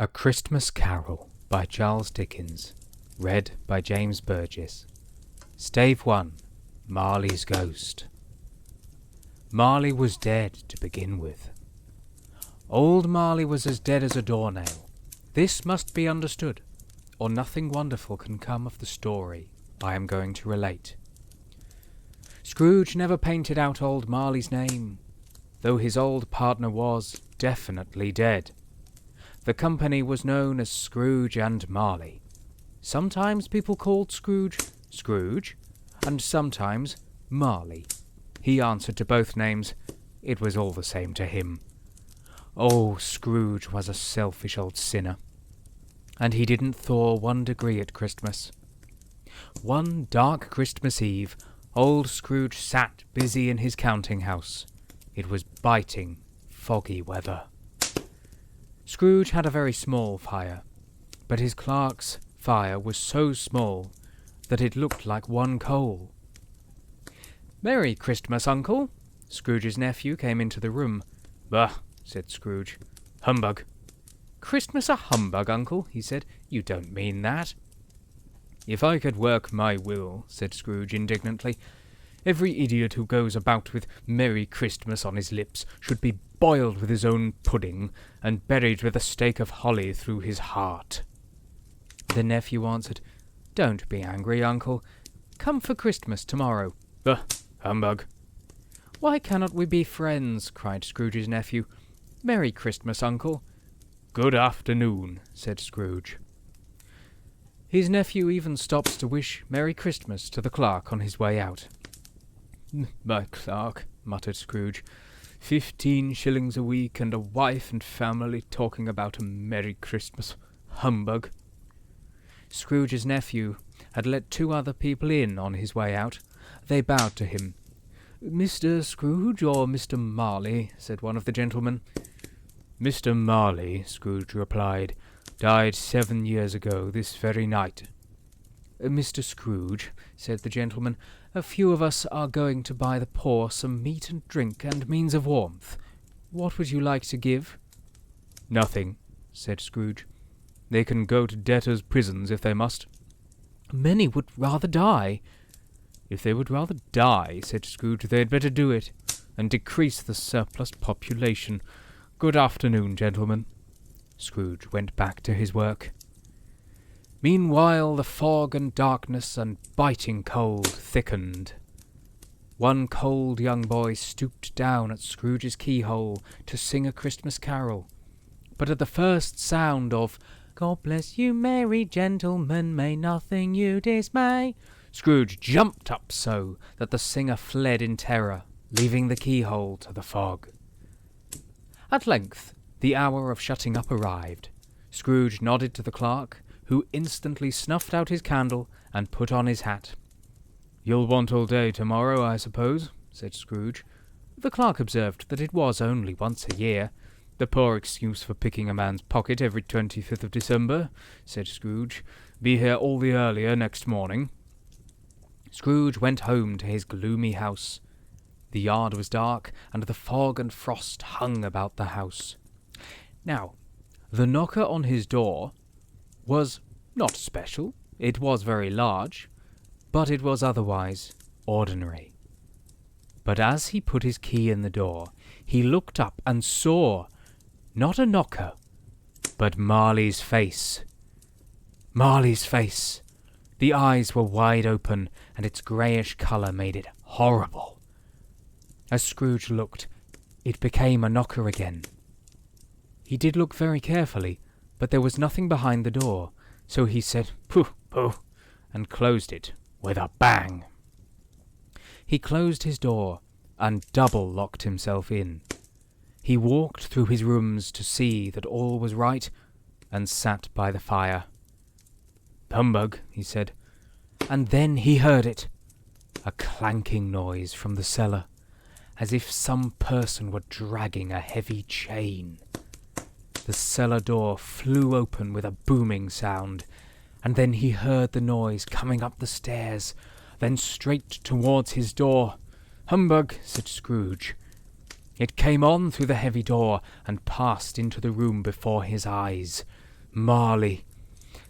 A Christmas Carol by Charles Dickens. Read by James Burgess. Stave 1. Marley's Ghost. Marley was dead to begin with. Old Marley was as dead as a doornail. This must be understood, or nothing wonderful can come of the story I am going to relate. Scrooge never painted out old Marley's name, though his old partner was definitely dead. The company was known as Scrooge and Marley. Sometimes people called Scrooge Scrooge, and sometimes Marley. He answered to both names. It was all the same to him. Oh, Scrooge was a selfish old sinner, and he didn't thaw 1 degree at Christmas. One dark Christmas Eve, old Scrooge sat busy in his counting-house. It was biting, foggy weather. Scrooge had a very small fire, but his clerk's fire was so small that it looked like one coal. "Merry Christmas, Uncle!" Scrooge's nephew came into the room. "Bah!" said Scrooge. "Humbug!" "Christmas a humbug, Uncle?" he said. "You don't mean that." "If I could work my will," said Scrooge indignantly, "every idiot who goes about with Merry Christmas on his lips should be boiled with his own pudding and buried with a stake of holly through his heart." The nephew answered, "Don't be angry, Uncle. Come for Christmas tomorrow." "Bah! Humbug!" "Why cannot we be friends?" cried Scrooge's nephew. "Merry Christmas, Uncle." "Good afternoon," said Scrooge. His nephew even stopped to wish Merry Christmas to the clerk on his way out. "My clerk," muttered Scrooge. 15 shillings a week, and a wife and family talking about a Merry Christmas. Humbug!" Scrooge's nephew had let 2 other people in on his way out. They bowed to him. "Mr. Scrooge or Mr. Marley?" said one of the gentlemen. "Mr. Marley," Scrooge replied, "died 7 years ago this very night." "Mr. Scrooge," said the gentleman, "a few of us are going to buy the poor some meat and drink and means of warmth. What would you like to give?" "Nothing," said Scrooge. "They can go to debtors' prisons if they must." "Many would rather die." "If they would rather die," said Scrooge, "they'd better do it, and decrease the surplus population. Good afternoon, gentlemen." Scrooge went back to his work. Meanwhile the fog and darkness and biting cold thickened. One cold young boy stooped down at Scrooge's keyhole to sing a Christmas carol, but at the first sound of "God bless you, merry gentlemen, may nothing you dismay," Scrooge jumped up so that the singer fled in terror, leaving the keyhole to the fog. At length the hour of shutting up arrived. Scrooge nodded to the clerk, who instantly snuffed out his candle and put on his hat. "You'll want all day tomorrow, I suppose," said Scrooge. The clerk observed that it was only once a year. "The poor excuse for picking a man's pocket every 25th of December," said Scrooge. "Be here all the earlier next morning." Scrooge went home to his gloomy house. The yard was dark, and the fog and frost hung about the house. Now, the knocker on his door was not special. It was very large, but it was otherwise ordinary. But as he put his key in the door, he looked up and saw not a knocker, but Marley's face. Marley's face! The eyes were wide open, and its greyish colour made it horrible. As Scrooge looked, it became a knocker again. He did look very carefully, but there was nothing behind the door, so he said, "Pooh, pooh," and closed it with a bang. He closed his door and double-locked himself in. He walked through his rooms to see that all was right, and sat by the fire. "Humbug," he said, and then he heard it, a clanking noise from the cellar, as if some person were dragging a heavy chain. The cellar door flew open with a booming sound, and then he heard the noise coming up the stairs, then straight towards his door. "Humbug," said Scrooge. It came on through the heavy door and passed into the room before his eyes. Marley.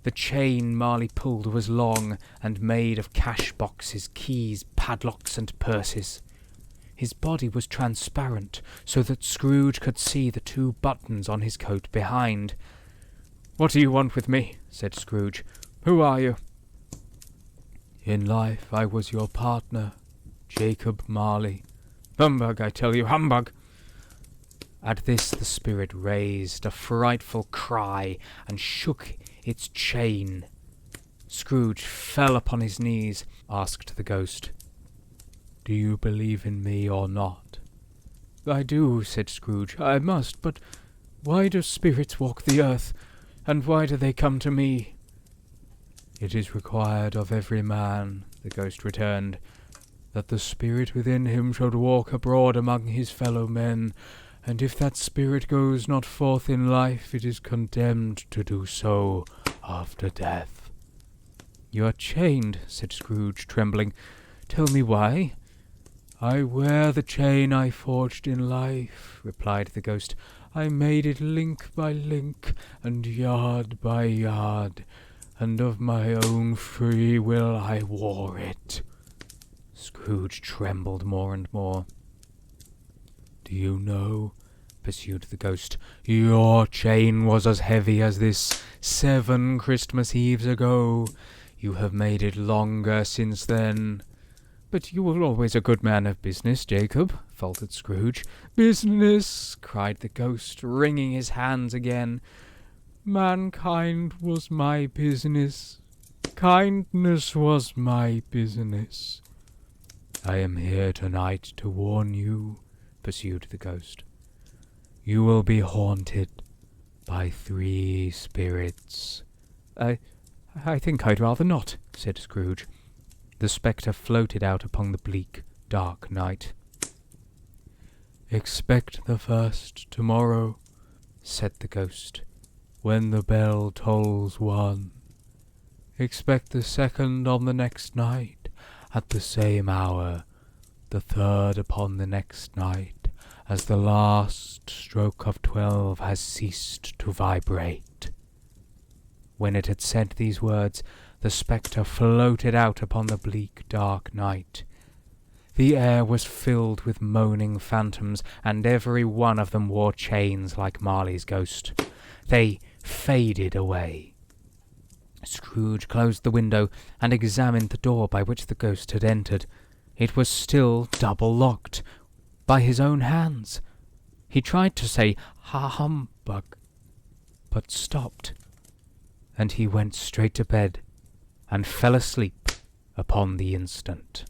The chain Marley pulled was long and made of cash boxes, keys, padlocks, and purses. His body was transparent, so that Scrooge could see the 2 buttons on his coat behind. "What do you want with me?" said Scrooge. "Who are you?" "In life I was your partner, Jacob Marley." "Humbug, I tell you, humbug!" At this the spirit raised a frightful cry and shook its chain. Scrooge fell upon his knees, asked the ghost, "Do you believe in me or not?" "I do," said Scrooge. "I must, but why do spirits walk the earth, and why do they come to me?" "It is required of every man," the ghost returned, "that the spirit within him should walk abroad among his fellow men, and if that spirit goes not forth in life, it is condemned to do so after death." "You are chained," said Scrooge, trembling. "Tell me why?" "I wear the chain I forged in life," replied the ghost. "I made it link by link, and yard by yard, and of my own free will I wore it." Scrooge trembled more and more. "Do you know," pursued the ghost, "your chain was as heavy as this 7 Christmas Eves ago. You have made it longer since then." "But you were always a good man of business, Jacob," faltered Scrooge. "Business!" cried the ghost, wringing his hands again. "Mankind was my business. Kindness was my business." "I am here tonight to warn you," pursued the ghost. "You will be haunted by 3 spirits." I think I'd rather not," said Scrooge. The spectre floated out upon the bleak, dark night. "Expect the first tomorrow," said the ghost, "when the bell tolls 1. Expect the second on the next night, at the same hour, the third upon the next night, as the last stroke of 12 has ceased to vibrate." When it had said these words, the spectre floated out upon the bleak, dark night. The air was filled with moaning phantoms, and every one of them wore chains like Marley's ghost. They faded away. Scrooge closed the window and examined the door by which the ghost had entered. It was still double locked, by his own hands. He tried to say humbug, but stopped, and he went straight to bed and fell asleep upon the instant.